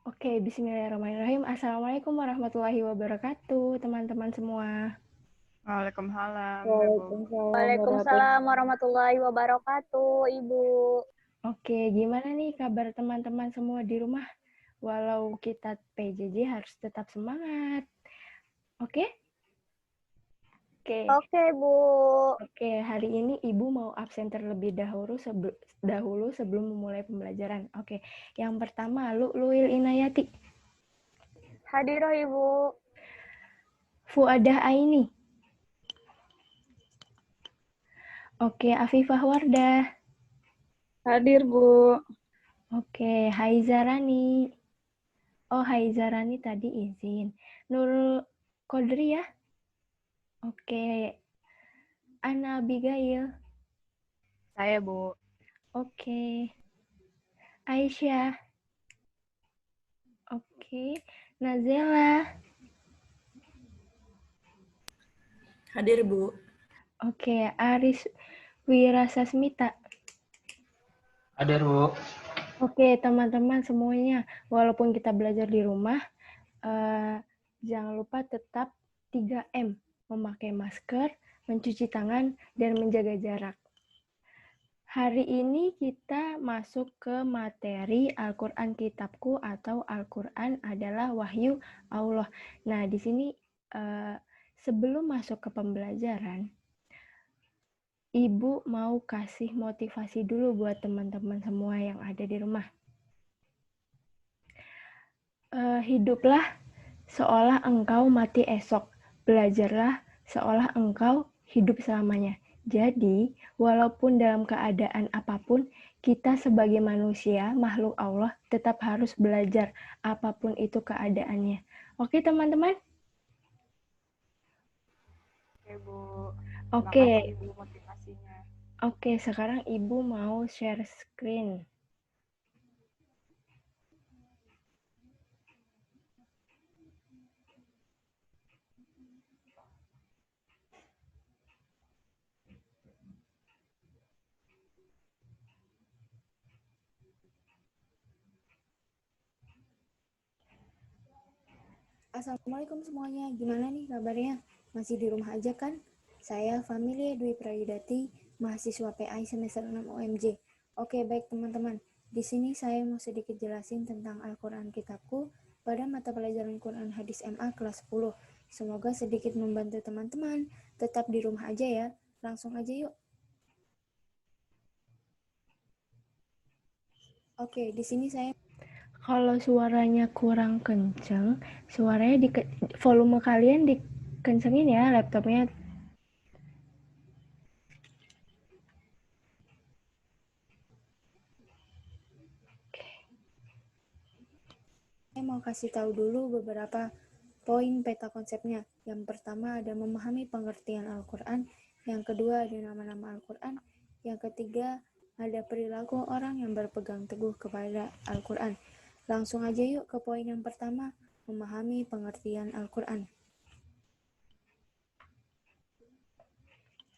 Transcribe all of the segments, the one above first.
Oke, bismillahirrahmanirrahim. Assalamualaikum warahmatullahi wabarakatuh, teman-teman semua. Waalaikumsalam, Ibu. Waalaikumsalam warahmatullahi wabarakatuh, Ibu. Oke, gimana nih kabar teman-teman semua di rumah? Walau kita PJJ harus tetap semangat. Oke? Oke, Bu. Oke, hari ini Ibu mau absen terlebih dahulu sebelum memulai pembelajaran. Oke, yang pertama, Luil Inayati. Hadiroh, Ibu. Fuadah Aini. Oke, Afifah Wardah. Hadir, Bu. Oke, Haizarani. Oh, Haizarani tadi izin. Nurul Kodri ya? Oke. Ana Abigail. Saya, Bu. Oke. Aisyah. Oke. Nazela. Hadir, Bu. Oke. Aris Wirasasmita. Hadir, Bu. Oke, teman-teman semuanya. Walaupun kita belajar di rumah, jangan lupa tetap 3M. Memakai masker, mencuci tangan, dan menjaga jarak. Hari ini kita masuk ke materi Al-Quran Kitabku atau Al-Quran adalah wahyu Allah. Nah, di sini sebelum masuk ke pembelajaran, Ibu mau kasih motivasi dulu buat teman-teman semua yang ada di rumah. Hiduplah seolah engkau mati esok. Belajarlah seolah engkau hidup selamanya. Jadi, walaupun dalam keadaan apapun, kita sebagai manusia, makhluk Allah, tetap harus belajar apapun itu keadaannya. Oke, teman-teman? Oke, Bu. Oke. Terima kasih, Bu, motivasinya. Oke, sekarang Ibu mau share screen. Assalamualaikum semuanya, gimana nih kabarnya? Masih di rumah aja kan? Saya Familia Dwi Prayudati, mahasiswa PI semester 6 OMJ. Oke, baik teman-teman. Di sini saya mau sedikit jelasin tentang Al-Quran Kitabku pada mata pelajaran Quran Hadis MA kelas 10. Semoga sedikit membantu teman-teman. Tetap di rumah aja ya. Langsung aja yuk. Oke, di sini saya Kalau suaranya kurang kenceng, suaranya volume kalian dikencengin ya laptopnya. Saya mau kasih tahu dulu beberapa poin peta konsepnya. Yang pertama ada memahami pengertian Al-Quran. Yang kedua ada nama-nama Al-Quran. Yang ketiga ada perilaku orang yang berpegang teguh kepada Al-Quran. Langsung aja yuk ke poin yang pertama, memahami pengertian Al-Quran.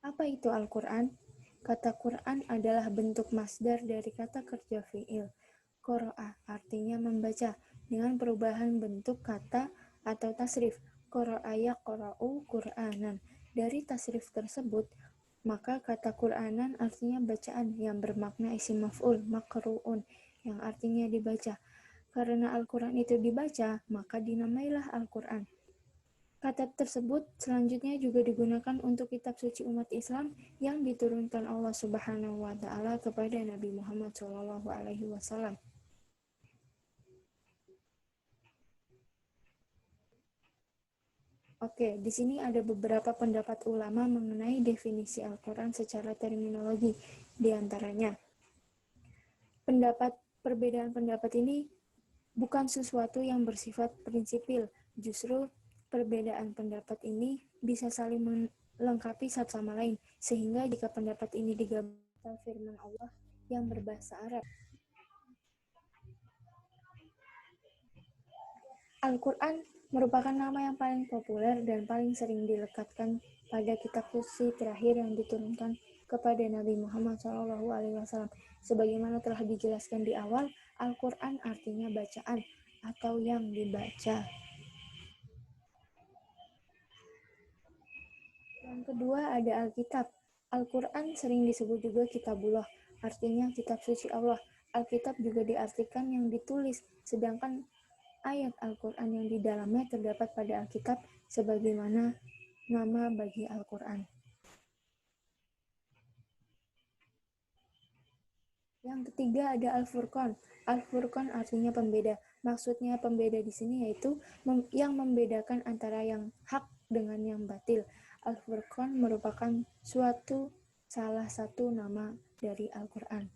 Apa itu Al-Quran? Kata Quran adalah bentuk masdar dari kata kerja fi'il. Qira'ah artinya membaca dengan perubahan bentuk kata atau tasrif. Qira'a yaqra'u Qur'anan. Dari tasrif tersebut, maka kata Qur'anan artinya bacaan yang bermakna isim maf'ul, maqru'un, yang artinya dibaca. Karena Al-Quran itu dibaca, maka dinamailah Al-Quran. Kata tersebut selanjutnya juga digunakan untuk kitab suci umat Islam yang diturunkan Allah Subhanahu wa taala kepada Nabi Muhammad SAW. Oke, di sini ada beberapa pendapat ulama mengenai definisi Al-Quran secara terminologi. Di antaranya, perbedaan pendapat ini bukan sesuatu yang bersifat prinsipil, justru perbedaan pendapat ini bisa saling melengkapi satu sama lain, sehingga jika pendapat ini digabungkan firman Allah yang berbahasa Arab. Al-Quran merupakan nama yang paling populer dan paling sering dilekatkan pada kitab suci terakhir yang diturunkan kepada Nabi Muhammad SAW. Sebagaimana telah dijelaskan di awal, Al-Quran artinya bacaan. atau yang dibaca. Yang kedua ada Alkitab. Al-Quran sering disebut juga Kitabullah, artinya kitab suci Allah. Alkitab juga diartikan yang ditulis, sedangkan ayat Al-Quran yang di dalamnya terdapat pada Alkitab sebagaimana nama bagi Al-Quran. Yang ketiga ada Al-Furqan. Al-Furqan artinya pembeda. Maksudnya pembeda di sini yaitu yang membedakan antara yang hak dengan yang batil. Al-Furqan merupakan salah satu nama dari Al-Quran.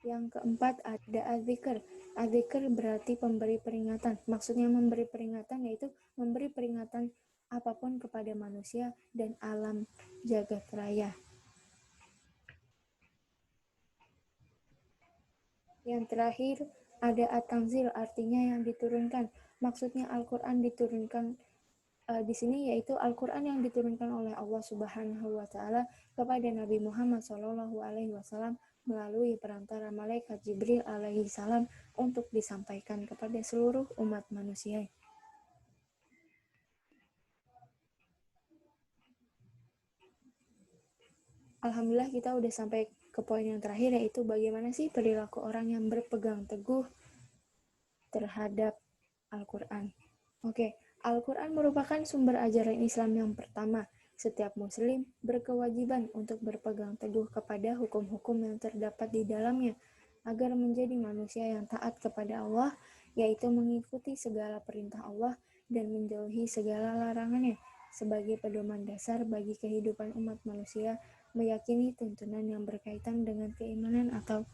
Yang keempat ada Az-Zikr. Az-Zikr berarti pemberi peringatan. Maksudnya memberi peringatan yaitu memberi peringatan apapun kepada manusia dan alam jagat raya. Yang terakhir ada At-Tanzil, artinya yang diturunkan. Maksudnya Al-Quran diturunkan di sini yaitu Al-Quran yang diturunkan oleh Allah Subhanahu wa Ta'ala kepada Nabi Muhammad SAW melalui perantara malaikat Jibril alaihi salam untuk disampaikan kepada seluruh umat manusia. Alhamdulillah kita udah sampai ke poin yang terakhir, yaitu bagaimana sih perilaku orang yang berpegang teguh terhadap Al-Quran. Oke, Al-Quran merupakan sumber ajaran Islam yang pertama. Setiap muslim berkewajiban untuk berpegang teguh kepada hukum-hukum yang terdapat di dalamnya, agar menjadi manusia yang taat kepada Allah, yaitu mengikuti segala perintah Allah dan menjauhi segala larangannya, sebagai pedoman dasar bagi kehidupan umat manusia, meyakini tuntunan yang berkaitan dengan keimanan atau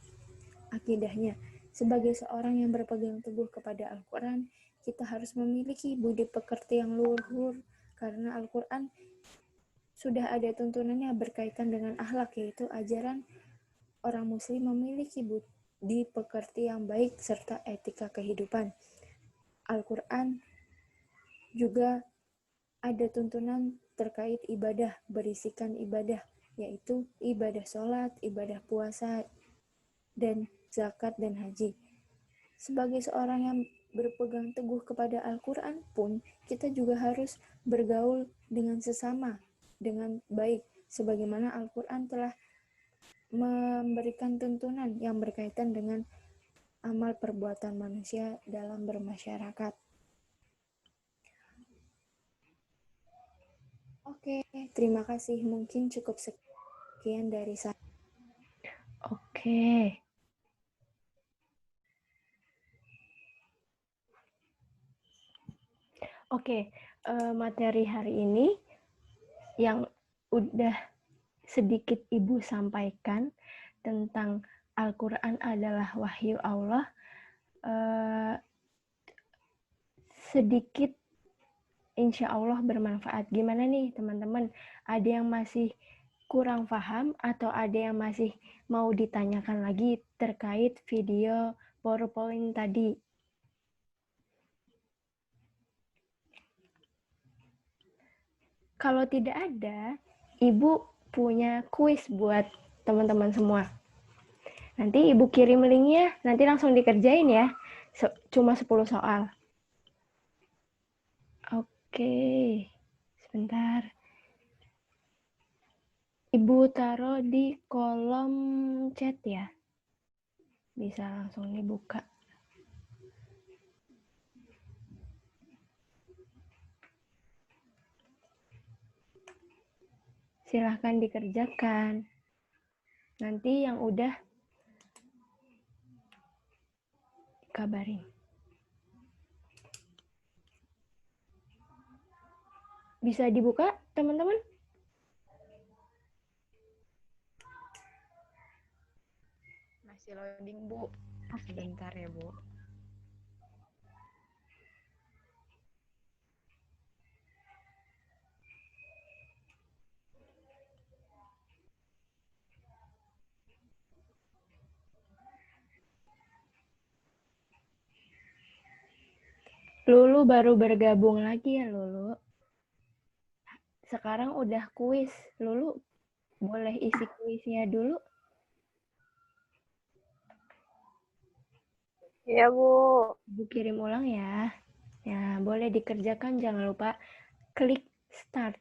akidahnya. Sebagai seorang yang berpegang teguh kepada Al-Quran, kita harus memiliki budi pekerti yang luhur, karena Al-Quran sudah ada tuntunannya berkaitan dengan akhlak, yaitu ajaran orang muslim memiliki budi pekerti yang baik serta etika kehidupan. Al-Quran juga ada tuntunan terkait ibadah, berisikan ibadah, yaitu ibadah sholat, ibadah puasa, dan zakat dan haji. Sebagai seorang yang berpegang teguh kepada Al-Quran pun, kita juga harus bergaul dengan sesama dengan baik, sebagaimana Al-Quran telah memberikan tuntunan yang berkaitan dengan amal perbuatan manusia dalam bermasyarakat. Oke, terima kasih. Mungkin cukup sekian dari saya. Oke. Oke, materi hari ini yang udah sedikit Ibu sampaikan tentang Al-Quran adalah wahyu Allah, sedikit insya Allah bermanfaat. Gimana nih teman-teman? Ada yang masih kurang paham atau ada yang masih mau ditanyakan lagi terkait video PowerPoint tadi? Kalau tidak ada, Ibu punya kuis buat teman-teman semua. Nanti Ibu kirim linknya, nanti langsung dikerjain ya. Cuma 10 soal. Oke, sebentar. Ibu taruh di kolom chat ya. Bisa langsung dibuka. Silahkan dikerjakan. Nanti yang udah kabarin. Bisa dibuka, teman-teman? Masih loading, Bu. Sebentar ya, Bu. Lulu baru bergabung lagi ya, Lulu. Sekarang udah kuis. Lulu boleh isi kuisnya dulu? Iya, Bu. Ibu kirim ulang ya. Ya, boleh dikerjakan, jangan lupa klik start.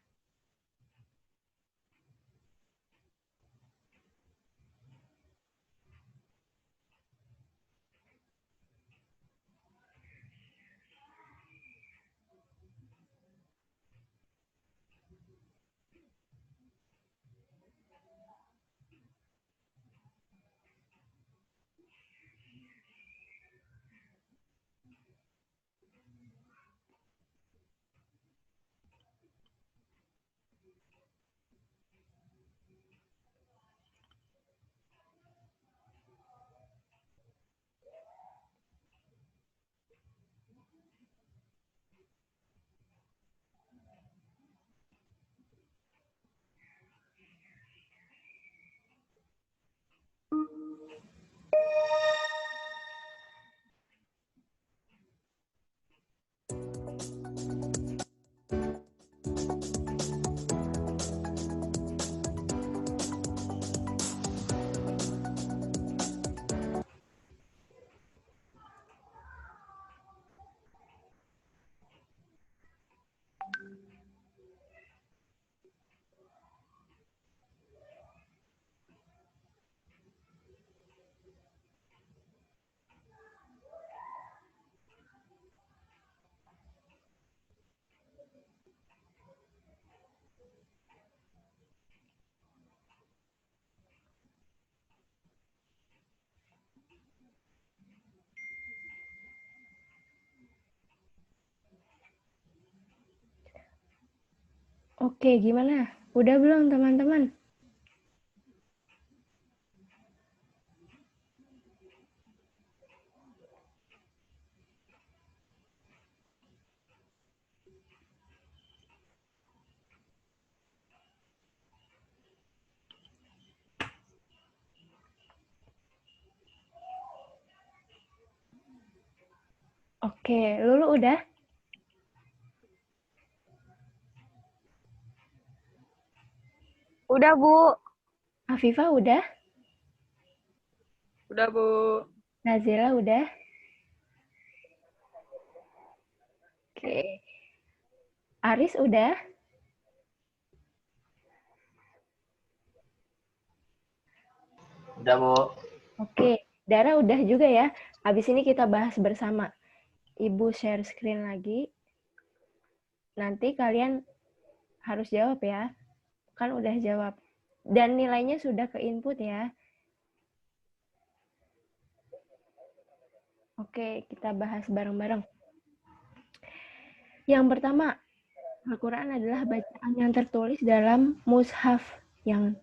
Oke, gimana? Udah belum teman-teman? Oke, Lulu udah? Udah, Bu. Afifah udah? Udah, Bu. Nazila udah? Oke. Aris udah? Udah, Bu. Oke. Dara udah juga ya. Habis ini kita bahas bersama. Ibu share screen lagi. Nanti kalian harus jawab ya. Kan udah jawab. Dan nilainya sudah ke input ya. Oke, kita bahas bareng-bareng. Yang pertama, Al-Quran adalah bacaan yang tertulis dalam mushaf yang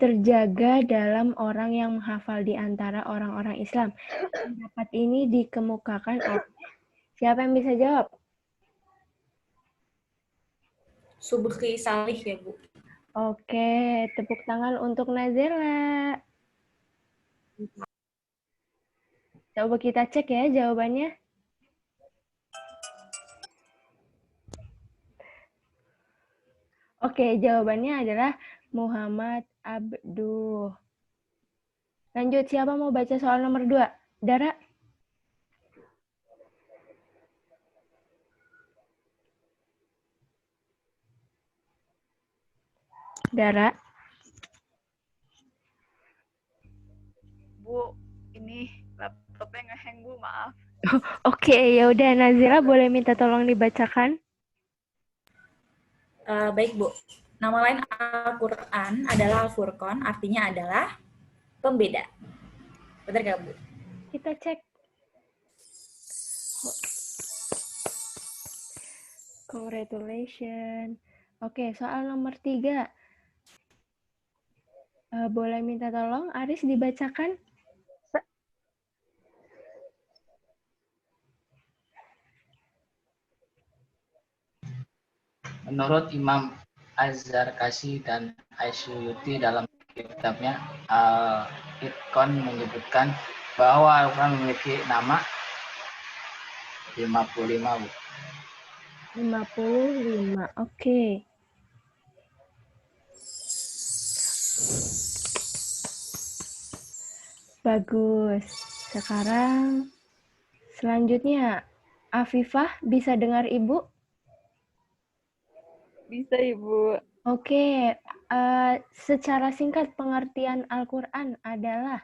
terjaga dalam orang yang menghafal di antara orang-orang Islam. Pendapat ini dikemukakan oleh siapa yang bisa jawab? Subhi Salih ya, Bu. Oke, tepuk tangan untuk Nazila. Coba kita cek ya jawabannya. Oke, jawabannya adalah Muhammad Abduh. Lanjut, siapa mau baca soal nomor 2? Dara? Dara? Bu, ini laptopnya ngehang, Bu. Maaf. Oke, ya udah Nazila boleh minta tolong dibacakan. Baik, Bu. Nama lain Al-Quran adalah Al-Furqan, artinya adalah pembeda. Benar nggak, Bu? Kita cek. Congratulations. Oke, soal nomor 3. Boleh minta tolong Aris dibacakan? Menurut Imam Az-Zarkashi dan Asyuyuti dalam kitabnya Al-Itqan menyebutkan bahwa Al-Quran memiliki nama 55, Bu. 55. Oke. Bagus. Sekarang selanjutnya, Afifah bisa dengar Ibu? Bisa, Ibu. Oke, secara singkat pengertian Al-Quran adalah?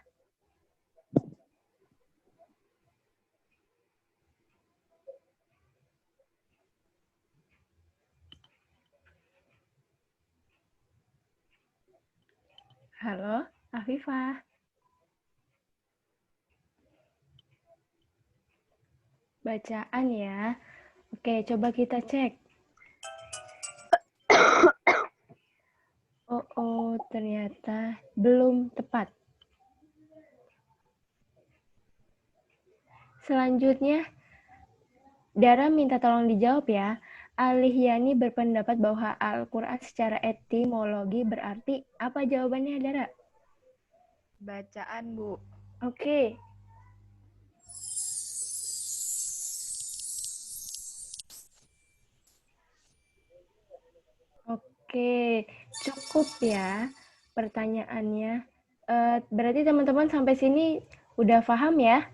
Halo, Afifah. Bacaan ya. Oke, coba kita cek. Oh, ternyata belum tepat. Selanjutnya, Dara minta tolong dijawab ya. Alihyani berpendapat bahwa Al-Quran secara etimologi berarti apa jawabannya, Dara? Bacaan, Bu. Oke. Oke, cukup ya pertanyaannya. Berarti teman-teman sampai sini udah paham ya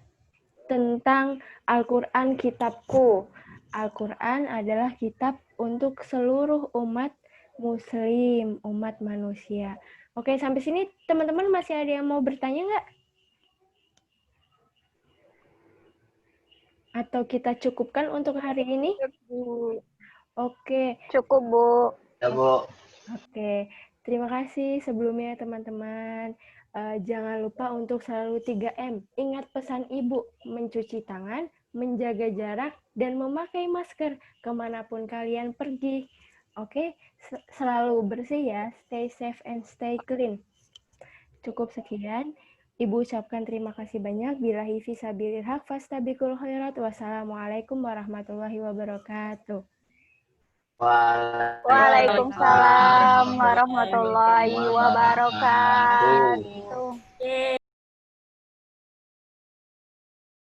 tentang Al-Quran kitabku. Al-Quran adalah kitab untuk seluruh umat muslim, umat manusia. Oke, sampai sini teman-teman masih ada yang mau bertanya nggak? Atau kita cukupkan untuk hari ini? Oke. Cukup, Bu. Ya, Bu. Oke, terima kasih sebelumnya teman-teman. Jangan lupa untuk selalu 3M. Ingat pesan Ibu, mencuci tangan, menjaga jarak, dan memakai masker kemanapun kalian pergi. Oke, selalu bersih ya. Stay safe and stay clean. Cukup sekian. Ibu ucapkan terima kasih banyak. Billahi fisabilil haq fastabiqul khairat. Wassalamualaikum warahmatullahi wabarakatuh. Waalaikumsalam warahmatullahi wabarakatuh.